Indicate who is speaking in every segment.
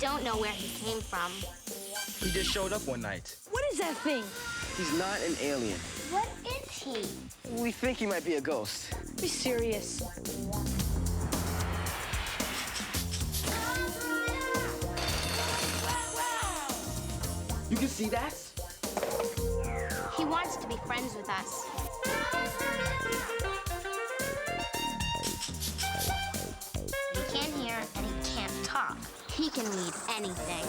Speaker 1: don't know where he came from.
Speaker 2: He just showed up one night.
Speaker 3: What is that thing?
Speaker 4: He's not an alien.
Speaker 1: What is he?
Speaker 4: We think he might be a ghost.
Speaker 3: Be serious.
Speaker 4: You can see that?
Speaker 1: He wants to be friends with us. He can't hear and he can't talk. He can read anything.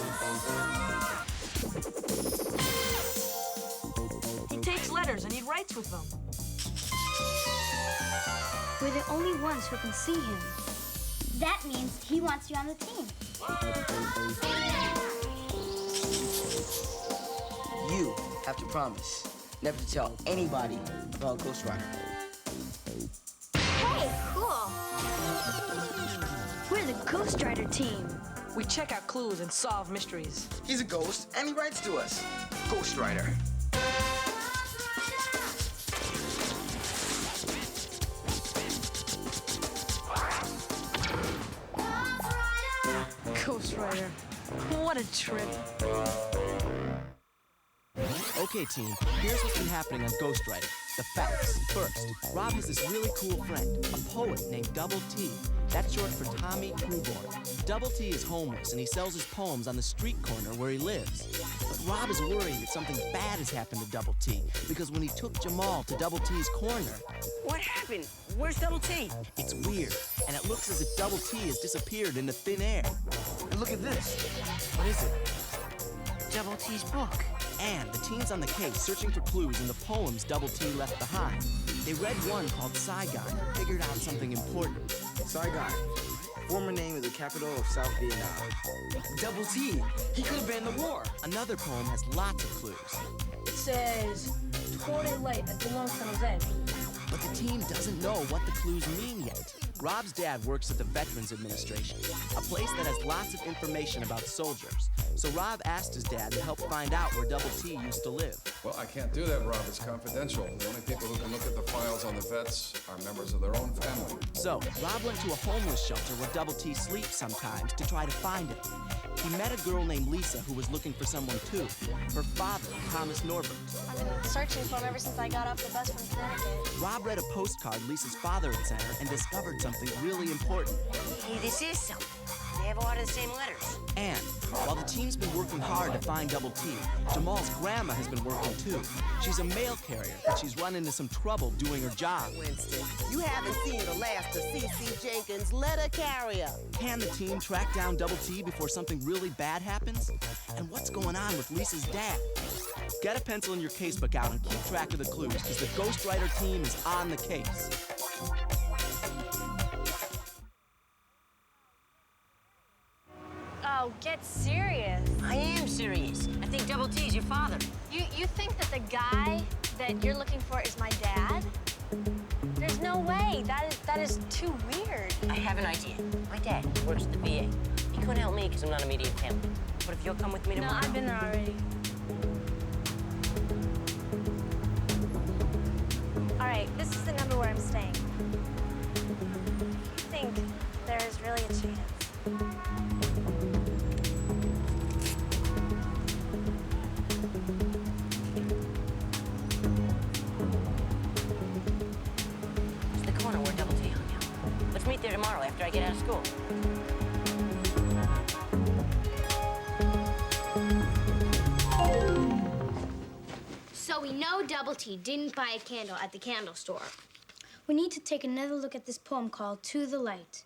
Speaker 3: He takes letters and he writes with them.
Speaker 5: We're the only ones who can see him.
Speaker 1: That means he wants you on the team.
Speaker 4: You have to promise never to tell anybody about Ghostwriter.
Speaker 1: Hey, cool.
Speaker 5: We're the Ghostwriter Team.
Speaker 3: We check out clues and solve mysteries.
Speaker 4: He's a ghost, and he writes to us. Ghostwriter.
Speaker 3: Ghostwriter. What a trip.
Speaker 6: Okay, team, here's what's been happening on Ghostwriter. The facts. First, Rob has this really cool friend, a poet named Double T. That's short for Tommy Crewborn. Double T is homeless, and he sells his poems on the street corner where he lives. But Rob is worried that something bad has happened to Double T, because when he took Jamal to Double T's corner...
Speaker 7: What happened? Where's Double T?
Speaker 6: It's weird, and it looks as if Double T has disappeared into thin air.
Speaker 4: And look at this.
Speaker 6: What is it?
Speaker 7: Double T's book.
Speaker 6: And the team's on the case searching for clues in the poems Double T left behind. They read one called Saigon and figured out something important.
Speaker 4: Saigon, former name of the capital of South Vietnam. Double T, he could have been in the war.
Speaker 6: Another poem has lots of clues.
Speaker 3: It says, toward a light at the Long Tunnel's end.
Speaker 6: But the team doesn't know what the clues mean yet. Rob's dad works at the Veterans Administration, a place that has lots of information about soldiers. So Rob asked his dad to help find out where Double T used to live.
Speaker 8: Well, I can't do that, Rob. It's confidential. The only people who can look at the files on the vets are members of their own family.
Speaker 6: So Rob went to a homeless shelter where Double T sleeps sometimes to try to find him. He met a girl named Lisa who was looking for someone too. Her father, Thomas Norbert.
Speaker 1: I've been searching for him ever since I got off the bus from Connecticut.
Speaker 6: Rob read a postcard Lisa's father had sent her and discovered something really important.
Speaker 7: Hey, this is something. They have a lot of the same letters.
Speaker 6: And while the team's been working hard to find Double T, Jamal's grandma has been working too. She's a mail carrier, and she's run into some trouble doing her job.
Speaker 9: Winston, you haven't seen the last of C.C. Jenkins' letter carrier.
Speaker 6: Can the team track down Double T before something really bad happens? And what's going on with Lisa's dad? Get a pencil and your casebook out and keep track of the clues, because the Ghostwriter team is on the case.
Speaker 5: Oh, get serious.
Speaker 7: I am serious. I think Double T's your father.
Speaker 5: You think that the guy that you're looking for is my dad? There's no way. That is too weird.
Speaker 7: I have an idea. My dad works at the VA. He couldn't help me because I'm not immediate family. But if you'll come with me tomorrow...
Speaker 5: No, I've been there already. All right, this is the number where I'm staying. I think there is really a chance.
Speaker 7: It's the corner where Double T hung out. Let's meet there tomorrow after I get out of school.
Speaker 1: So we know Double T didn't buy a candle at the candle store.
Speaker 5: We need to take another look at this poem called To the Light.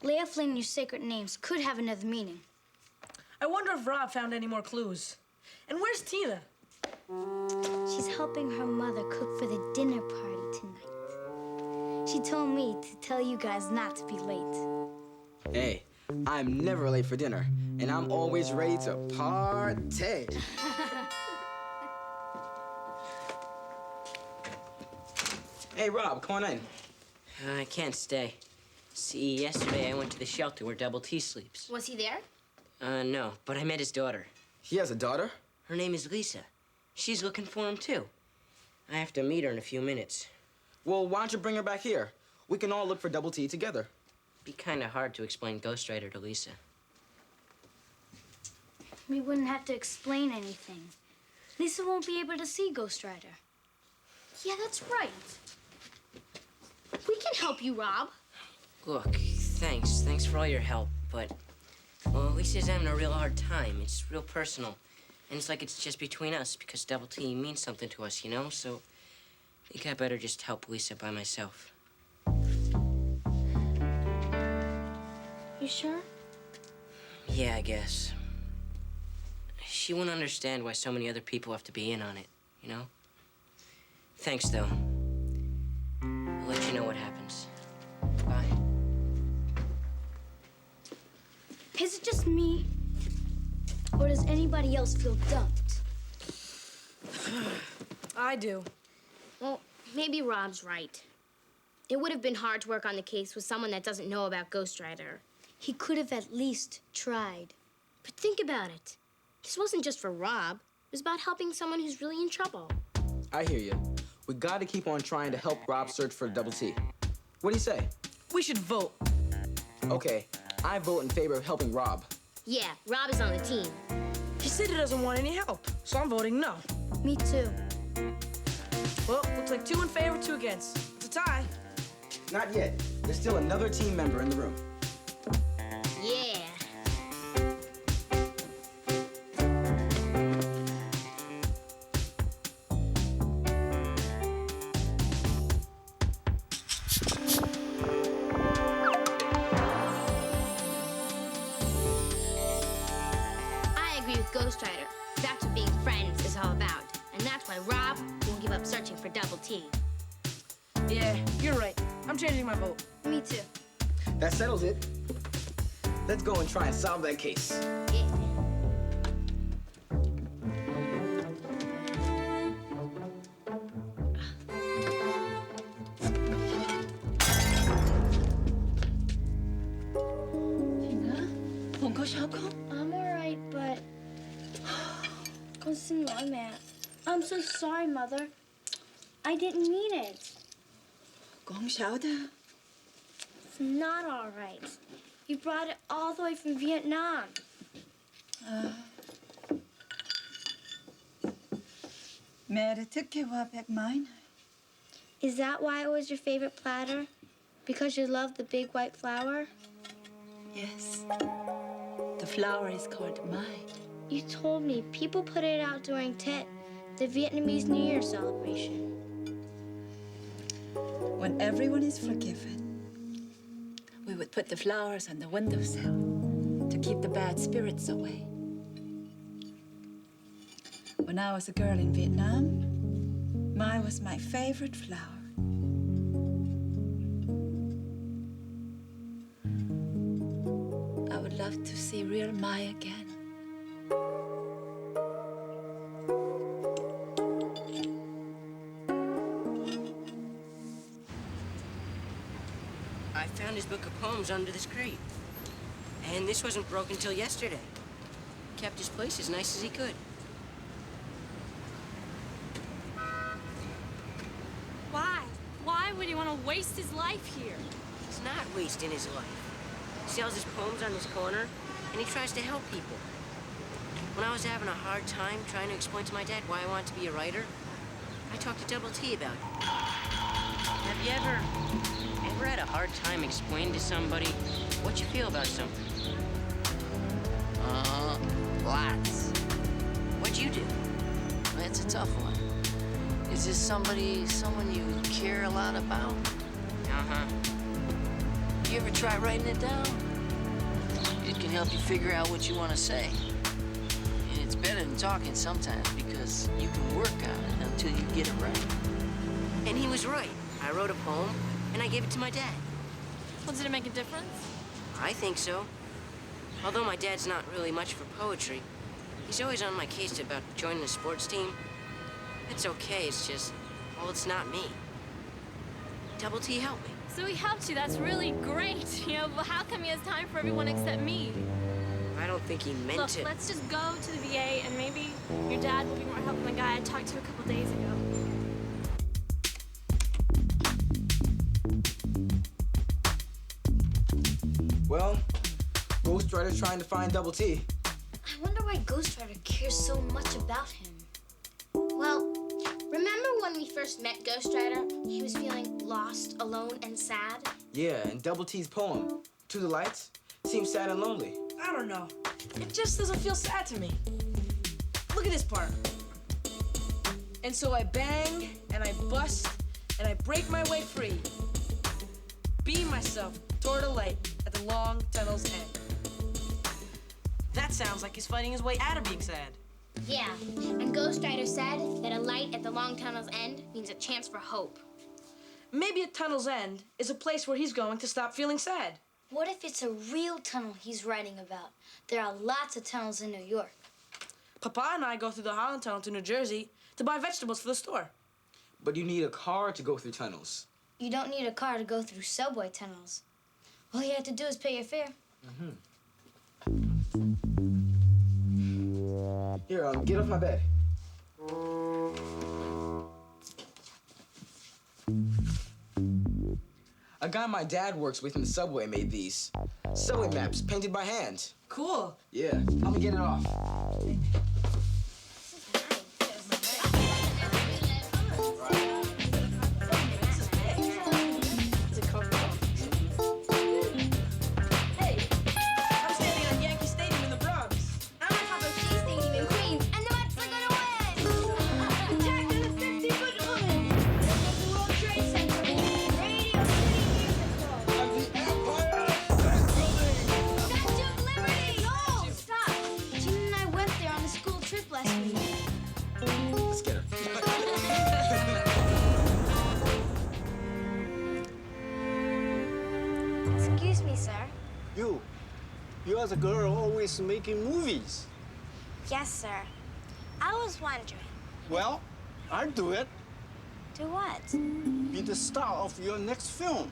Speaker 5: Lay a flame in your sacred names could have another meaning.
Speaker 3: I wonder if Rob found any more clues. And where's Tina?
Speaker 5: She's helping her mother cook for the dinner party tonight. She told me to tell you guys not to be late.
Speaker 4: Hey, I'm never late for dinner, and I'm always ready to party. Hey, Rob, come on in.
Speaker 7: I can't stay. See, yesterday I went to the shelter where Double T sleeps.
Speaker 1: Was he there?
Speaker 7: No, but I met his daughter.
Speaker 4: He has a daughter?
Speaker 7: Her name is Lisa. She's looking for him, too. I have to meet her in a few minutes.
Speaker 4: Well, why don't you bring her back here? We can all look for Double T together.
Speaker 7: Be kind of hard to explain Ghostwriter to Lisa.
Speaker 5: We wouldn't have to explain anything. Lisa won't be able to see Ghostwriter.
Speaker 1: Yeah, that's right. We can help you, Rob.
Speaker 7: Look, thanks. Thanks for all your help, but... Well, Lisa's having a real hard time. It's real personal. And it's like it's just between us because Double T means something to us, you know? So I think I better just help Lisa by myself.
Speaker 5: You sure?
Speaker 7: Yeah, I guess. She won't understand why so many other people have to be in on it, you know? Thanks, though. I'll let you know what happens. Bye.
Speaker 5: Is it just me? Or does anybody else feel dumped?
Speaker 3: I do.
Speaker 1: Well, maybe Rob's right. It would have been hard to work on the case with someone that doesn't know about Ghostwriter.
Speaker 5: He could have at least tried.
Speaker 1: But think about it. This wasn't just for Rob. It was about helping someone who's really in trouble.
Speaker 4: I hear you. We gotta keep on trying to help Rob search for Double T. What do you say?
Speaker 3: We should vote.
Speaker 4: Okay, I vote in favor of helping Rob.
Speaker 1: Yeah, Rob is on the team.
Speaker 3: He said he doesn't want any help, so I'm voting no.
Speaker 5: Me too.
Speaker 3: Well, looks like 2 in favor, 2 against. It's a tie.
Speaker 4: Not yet. There's still another team member in the room.
Speaker 1: Yeah. I agree with Ghostwriter. That's what being friends is all about. And that's why Rob won't give up searching for Double T.
Speaker 3: Yeah, you're right. I'm changing my vote.
Speaker 5: Me too.
Speaker 4: That settles it. Let's go and try and solve that case.
Speaker 1: Yeah.
Speaker 5: I'm all right, but... I'm so sorry, Mother. I didn't mean it. It's not all right. You brought it all the way from Vietnam. Is that why it was your favorite platter? Because you love the big white flower?
Speaker 10: Yes. The flower is called Mai.
Speaker 5: You told me people put it out during Tet, the Vietnamese New Year celebration.
Speaker 10: When everyone is forgiven, we would put the flowers on the windowsill to keep the bad spirits away. When I was a girl in Vietnam, Mai was my favorite flower. I would love to see real Mai again.
Speaker 7: I found his book of poems under this crate. And this wasn't broken till yesterday. Kept his place as nice as he could.
Speaker 11: Why? Why would he want to waste his life here?
Speaker 7: He's not wasting his life. He sells his poems on this corner, and he tries to help people. When I was having a hard time trying to explain to my dad why I wanted to be a writer, I talked to Double T about it. Have you ever had a hard time explaining to somebody what you feel about something?
Speaker 12: Lots.
Speaker 7: What'd you do?
Speaker 12: That's a tough one. Is this someone you care a lot about?
Speaker 7: Uh-huh.
Speaker 12: You ever try writing it down? It can help you figure out what you want to say. And it's better than talking sometimes because you can work on it until you get it right.
Speaker 7: And he was right. I wrote a poem, and I gave it to my dad.
Speaker 11: Well, did it make a difference?
Speaker 7: I think so. Although my dad's not really much for poetry, he's always on my case about joining the sports team. It's okay, it's just, well, it's not me. Double T helped me.
Speaker 11: So he helped you. That's really great. You know, but how come he has time for everyone except me?
Speaker 7: I don't think he meant
Speaker 11: Look,
Speaker 7: to.
Speaker 11: let's just go to the VA, and maybe your dad will be more helpful than the guy I talked to a couple days ago.
Speaker 4: Well, Ghostwriter's trying to find Double T.
Speaker 1: I
Speaker 5: wonder why Ghostwriter cares so much about him.
Speaker 1: Well, remember when we first met Ghostwriter? He was feeling lost, alone, and sad?
Speaker 4: Yeah, and Double T's poem, To the Lights, seems sad and lonely.
Speaker 3: I don't know. It just doesn't feel sad to me. Look at this part. And so I bang, and I bust, and I break my way free. Beam myself toward a light at the long tunnel's end. That sounds like he's fighting his way out of being sad.
Speaker 1: Yeah, and Ghostwriter said that a light at the long tunnel's end means a chance for hope.
Speaker 3: Maybe a tunnel's end is a place where he's going to stop feeling sad.
Speaker 5: What if it's a real tunnel he's writing about? There are lots of tunnels in New York.
Speaker 3: Papa and I go through the Holland Tunnel to New Jersey to buy vegetables for the store.
Speaker 4: But you need a car to go through tunnels.
Speaker 5: You don't need a car to go through subway tunnels. All you have to do is pay your fare.
Speaker 4: Here, get off my bed. A guy my dad works with in the subway made these. Subway maps, painted by hand.
Speaker 3: Cool.
Speaker 4: Yeah, help me get it off.
Speaker 5: Excuse me, sir.
Speaker 13: You as a girl always making movies.
Speaker 14: Yes, sir. I was wondering.
Speaker 13: Well, I'll do it.
Speaker 14: Do what?
Speaker 13: Be the star of your next film.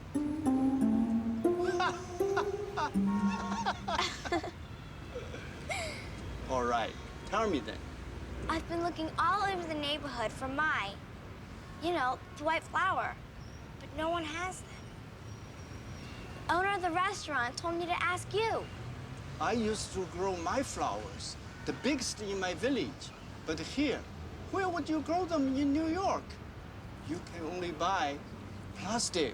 Speaker 13: All right, tell me then.
Speaker 14: I've been looking all over the neighborhood for my, the white flower, but no one has them. The owner of the restaurant told me to ask you.
Speaker 13: I used to grow my flowers, the biggest in my village. But here, where would you grow them in New York? You can only buy plastic.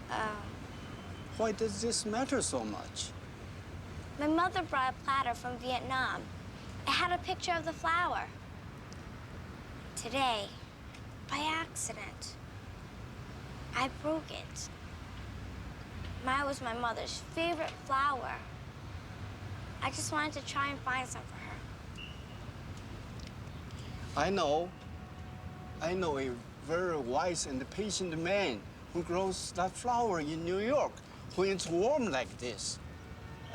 Speaker 14: Oh.
Speaker 13: Why does this matter so much?
Speaker 14: My mother brought a platter from Vietnam. It had a picture of the flower. Today, by accident, I broke it. Mine was my mother's favorite flower. I just wanted to try and find some for her.
Speaker 13: I know a very wise and patient man who grows that flower in New York when it's warm like this.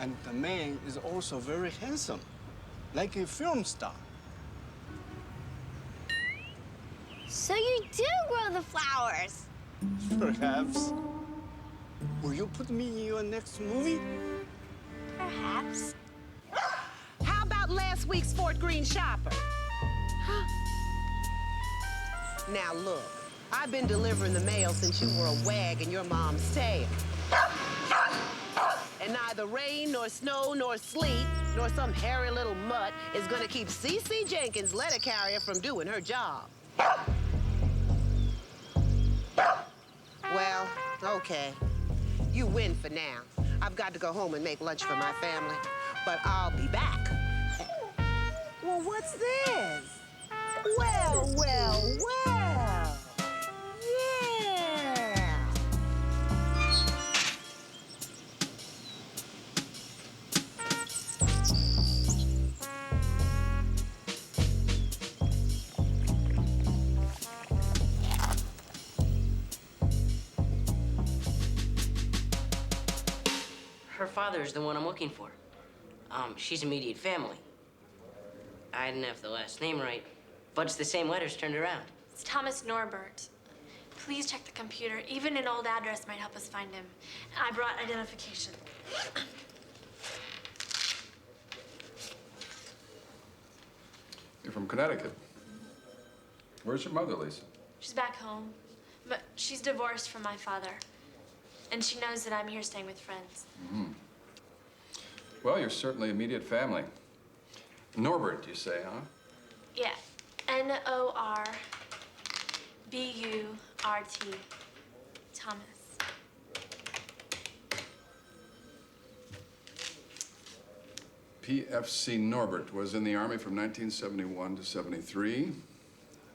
Speaker 13: And the man is also very handsome, like a film star.
Speaker 14: So you do grow the flowers?
Speaker 13: Perhaps. Will you put me in your next movie?
Speaker 14: Perhaps.
Speaker 9: How about last week's Fort Greene shopper? Now look, I've been delivering the mail since you were a wag in your mom's tail. And neither rain, nor snow, nor sleet, nor some hairy little mutt is gonna keep C.C. Jenkins' letter carrier from doing her job. Well, okay. You win for now. I've got to go home and make lunch for my family, but I'll be back. Well, what's this? Well, well, well. Yeah.
Speaker 7: Her father is the one I'm looking for. She's immediate family. I didn't have the last name right, but it's the same letters turned around.
Speaker 11: It's Thomas Norbert. Please check the computer. Even an old address might help us find him. I brought identification.
Speaker 8: You're from Connecticut. Where's your mother, Lisa?
Speaker 11: She's back home, but she's divorced from my father. And she knows that I'm here staying with friends.
Speaker 8: Mm-hmm. Well, you're certainly immediate family. Norbert, you say, huh?
Speaker 11: Yeah. Norbert. Thomas.
Speaker 8: PFC Norbert was in the Army from 1971 to 73. It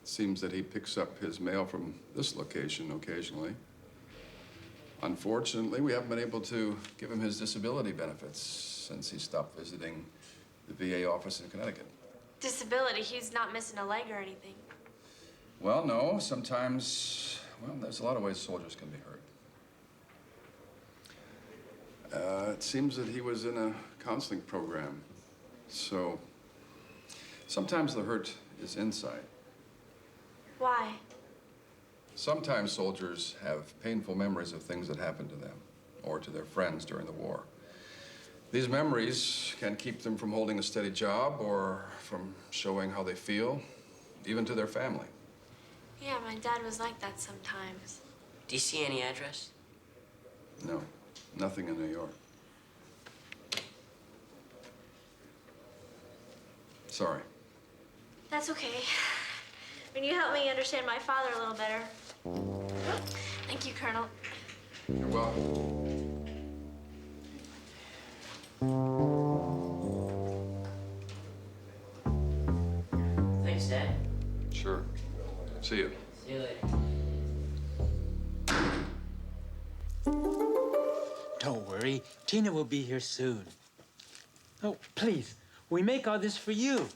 Speaker 8: seems that he picks up his mail from this location occasionally. Unfortunately, we haven't been able to give him his disability benefits since he stopped visiting the VA office in Connecticut.
Speaker 11: Disability? He's not missing a leg or anything.
Speaker 8: Well, no. Sometimes, well, there's a lot of ways soldiers can be hurt. It seems that he was in a counseling program. So sometimes the hurt is inside.
Speaker 11: Why?
Speaker 8: Sometimes soldiers have painful memories of things that happened to them or to their friends during the war. These memories can keep them from holding a steady job or from showing how they feel, even to their family.
Speaker 11: Yeah, my dad was like that sometimes.
Speaker 7: Do you see any address?
Speaker 8: No, nothing in New York. Sorry.
Speaker 11: That's okay. When you help me understand my father a little better. Thank you, Colonel.
Speaker 8: You're welcome.
Speaker 7: Thanks, Dad.
Speaker 8: Sure. See you.
Speaker 7: See you later.
Speaker 15: Don't worry, Tina will be here soon. Oh, please, we make all this for you.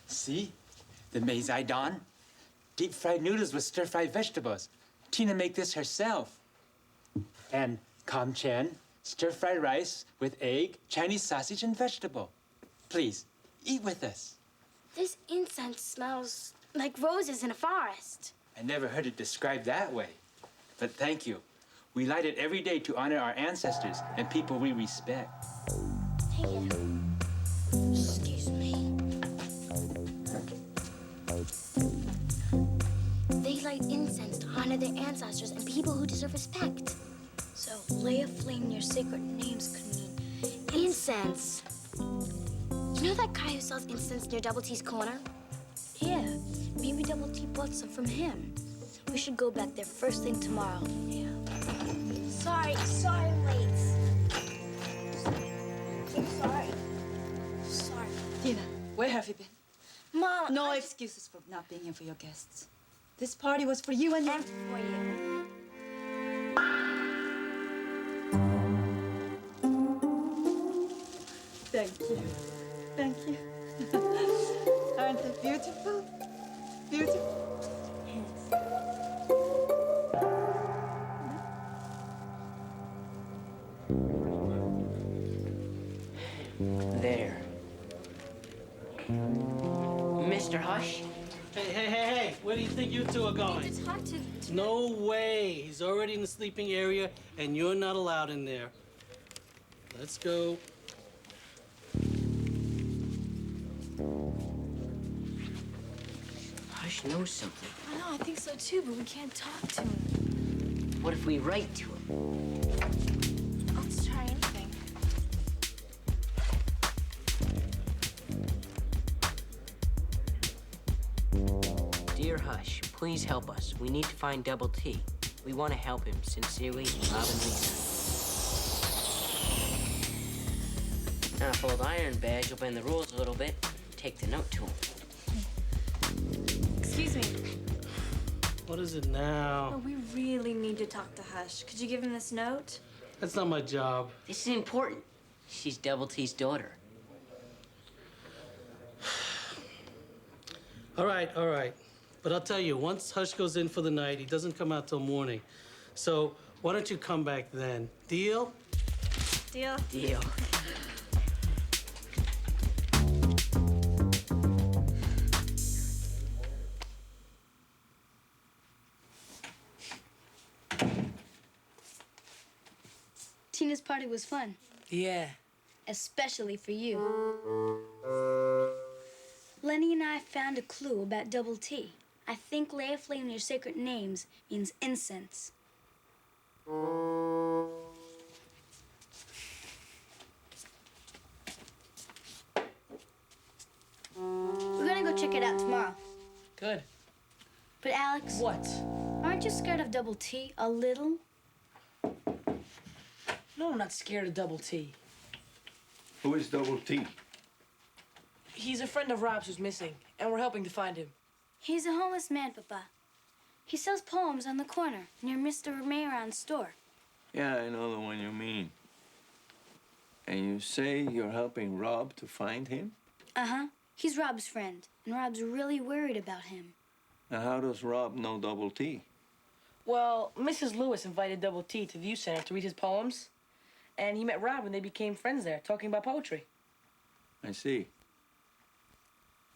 Speaker 15: See? The Maizai deep-fried noodles with stir-fried vegetables. Tina make this herself. And kamchen, stir-fried rice with egg, Chinese sausage, and vegetable. Please, eat with us.
Speaker 14: This incense smells like roses in a forest.
Speaker 15: I never heard it described that way. But thank you. We light it every day to honor our ancestors and people we respect.
Speaker 14: Take it. Excuse me. They light incense to honor their ancestors and people who deserve respect. So lay a flame in your sacred names could mean incense. You know that guy who sells incense near Double T's corner? Yeah, maybe Double T bought some from him. We should go back there first thing tomorrow. Yeah. Sorry, I'm late. I'm sorry. Sorry.
Speaker 10: Tina, where have you been?
Speaker 14: Mom,
Speaker 10: No excuses for not being here for your guests. This party was for you and
Speaker 14: for you.
Speaker 10: Thank you. Thank you. Aren't they beautiful? Beautiful.
Speaker 7: There. Mr. Hush?
Speaker 16: Hey, where do you think you two are going?
Speaker 14: It's hard to...
Speaker 16: No way. He's already in the sleeping area, and you're not allowed in there. Let's go.
Speaker 7: Hush knows something.
Speaker 11: I know, I think so too, but we can't talk to him.
Speaker 7: What if we write to him?
Speaker 11: Let's try anything.
Speaker 7: Dear Hush, please help us. We need to find Double T. We want to help him. Sincerely, Rob and Lisa. Now, if Old Iron Badge will bend the rules a little bit, take the note to him.
Speaker 11: Excuse me.
Speaker 16: What is it now?
Speaker 11: Oh, we really need to talk to Hush. Could you give him this note?
Speaker 16: That's not my job.
Speaker 7: This is important. She's Double T's daughter.
Speaker 16: All right. But I'll tell you, once Hush goes in for the night, he doesn't come out till morning. So why don't you come back then? Deal?
Speaker 11: Deal?
Speaker 7: Deal.
Speaker 5: Tina's party was fun.
Speaker 3: Yeah.
Speaker 5: Especially for you. Lenny and I found a clue about Double T. I think lay a flame in your sacred names means incense. check it out tomorrow.
Speaker 3: Good.
Speaker 5: But Alex...
Speaker 3: What?
Speaker 5: Aren't you scared of Double T a little?
Speaker 3: No, I'm not scared of Double T.
Speaker 17: Who is Double T?
Speaker 3: He's a friend of Rob's who's missing, and we're helping to find him.
Speaker 5: He's a homeless man, Papa. He sells poems on the corner near Mr. Mayron's store.
Speaker 17: Yeah, I know the one you mean. And you say you're helping Rob to find him?
Speaker 5: Uh-huh. He's Rob's friend, and Rob's really worried about him.
Speaker 17: Now, how does Rob know Double T?
Speaker 3: Well, Mrs. Lewis invited Double T to the youth center to read his poems, and he met Rob when they became friends there, talking about poetry.
Speaker 17: I see.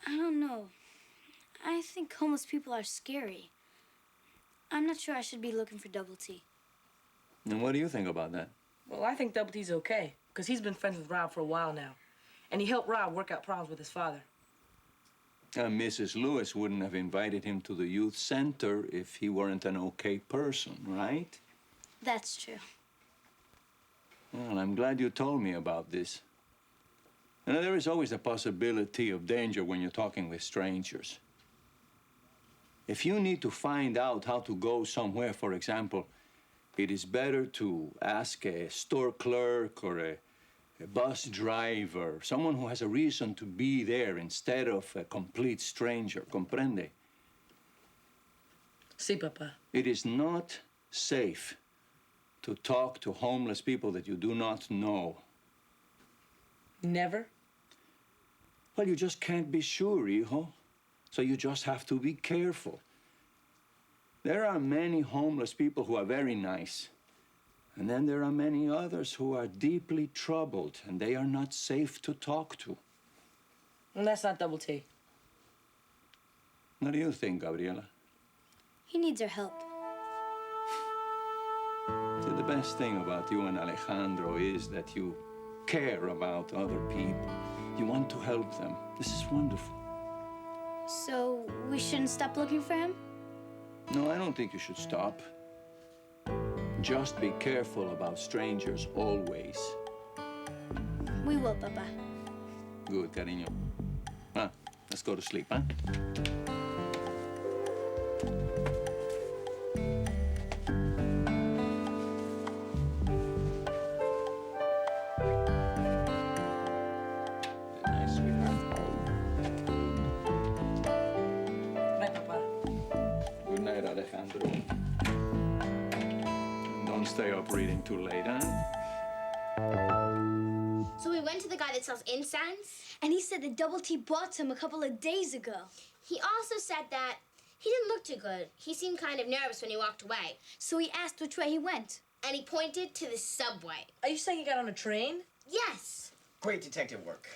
Speaker 5: I don't know. I think homeless people are scary. I'm not sure I should be looking for Double T.
Speaker 17: And what do you think about that?
Speaker 3: Well, I think Double T's okay, because he's been friends with Rob for a while now, and he helped Rob work out problems with his father.
Speaker 17: Mrs. Lewis wouldn't have invited him to the youth center if he weren't an okay person, right?
Speaker 5: That's true.
Speaker 17: Well, I'm glad you told me about this. You know, there is always a possibility of danger when you're talking with strangers. If you need to find out how to go somewhere, for example, it is better to ask a store clerk or a bus driver, someone who has a reason to be there instead of a complete stranger. Comprende?
Speaker 3: Si, Papa.
Speaker 17: It is not safe to talk to homeless people that you do not know.
Speaker 3: Never?
Speaker 17: Well, you just can't be sure, hijo. So you just have to be careful. There are many homeless people who are very nice. And then there are many others who are deeply troubled, and they are not safe to talk to.
Speaker 3: And that's not Double T.
Speaker 17: What do you think, Gabriela?
Speaker 5: He needs our help.
Speaker 17: See, the best thing about you and Alejandro is that you care about other people. You want to help them. This is wonderful.
Speaker 5: So we shouldn't stop looking for him?
Speaker 17: No, I don't think you should stop. Just be careful about strangers always.
Speaker 5: We will, Papa.
Speaker 17: Good, cariño. Ah, let's go to sleep, huh? Nice, sweetheart.
Speaker 3: Night, Papa.
Speaker 17: Good night, Alejandro. Don't stay up reading too late, huh?
Speaker 1: So we went to the guy that sells incense.
Speaker 5: And he said that Double T bought some a couple of days ago.
Speaker 1: He also said that he didn't look too good. He seemed kind of nervous when he walked away.
Speaker 5: So he asked which way he went.
Speaker 1: And he pointed to the subway.
Speaker 3: Are you saying he got on a train?
Speaker 1: Yes.
Speaker 4: Great detective work.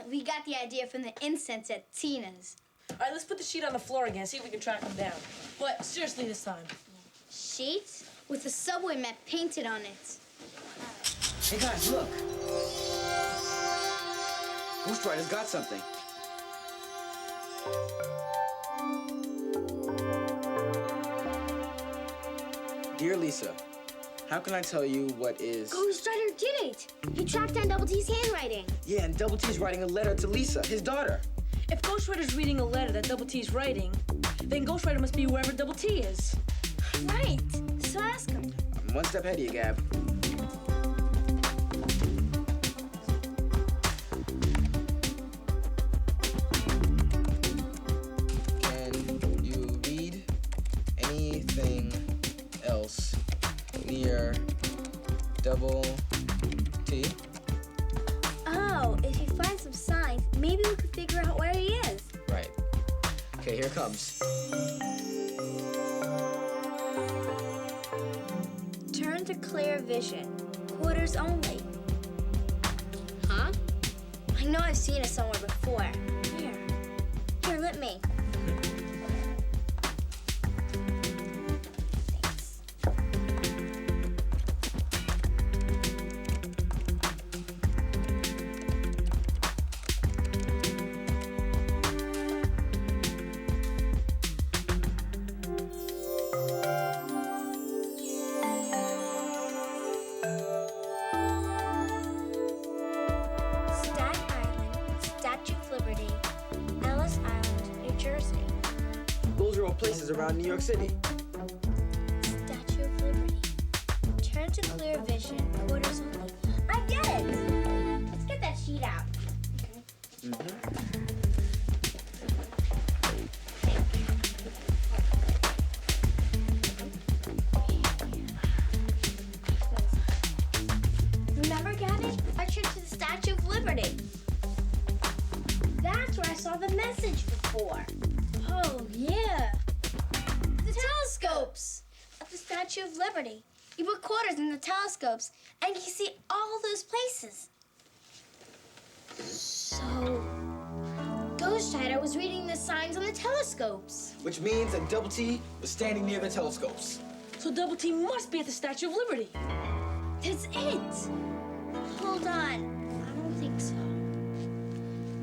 Speaker 5: We got the idea from the incense at Tina's.
Speaker 3: All right, let's put the sheet on the floor again, see if we can track him down. But seriously this time.
Speaker 5: Sheet? With the subway map painted on it.
Speaker 4: Hey guys, look. Ghostwriter's got something. Dear Lisa, how can I tell you what is...
Speaker 1: Ghostwriter did it. He tracked down Double T's handwriting.
Speaker 4: Yeah, and Double T's writing a letter to Lisa, his daughter.
Speaker 3: If Ghostwriter's reading a letter that Double T's writing, then Ghostwriter must be wherever Double T is.
Speaker 5: Right. So ask him.
Speaker 4: I'm one step ahead of you, Gab. Can you read anything else near Double T?
Speaker 5: Oh, if he finds some signs, maybe we could figure out where he is.
Speaker 4: Right. Okay, here it comes.
Speaker 14: Turn to clear vision. Quarters only.
Speaker 1: Huh?
Speaker 14: I know I've seen it somewhere before. Here, let me. Staten Island, Statue of Liberty, Ellis Island,
Speaker 4: places around New York City.
Speaker 14: Statue of Liberty. Turn to clear vision. Quarters only. I get it. Let's get that sheet out. Remember, Gabby? Our trip to the Statue of Liberty. That's where I saw the message before. Oh, yeah. The telescopes at the Statue of Liberty. You put quarters in the telescopes, and you can see all those places.
Speaker 5: So, Ghostwriter was reading the signs on the telescopes.
Speaker 4: Which means that Double T was standing near the telescopes.
Speaker 3: So Double T must be at the Statue of Liberty.
Speaker 5: That's it.
Speaker 14: Hold on. I don't think so.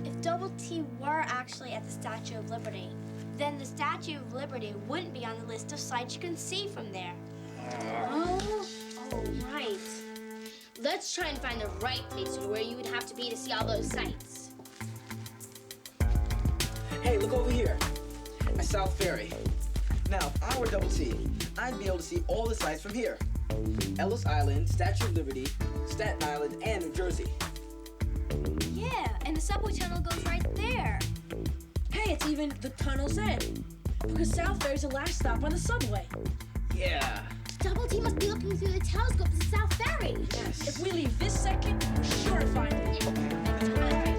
Speaker 14: If Double T were actually at the Statue of Liberty, then the Statue of Liberty wouldn't be on the list of sights you can see from there.
Speaker 5: Oh, right. Let's try and find the right place where you would have to be to see all those sights.
Speaker 4: Hey, look over here. At South Ferry. Now, if I were Double T, I'd be able to see all the sights from here. Ellis Island, Statue of Liberty, Staten Island, and New Jersey.
Speaker 14: Yeah, and the subway tunnel goes right there.
Speaker 3: Hey, it's even the tunnel's end. Because South Ferry's the last stop on the subway.
Speaker 4: Yeah.
Speaker 5: Double T must be looking through the telescopes at South Ferry.
Speaker 3: Yes. If we leave this second, we're sure to find it.
Speaker 5: Yeah.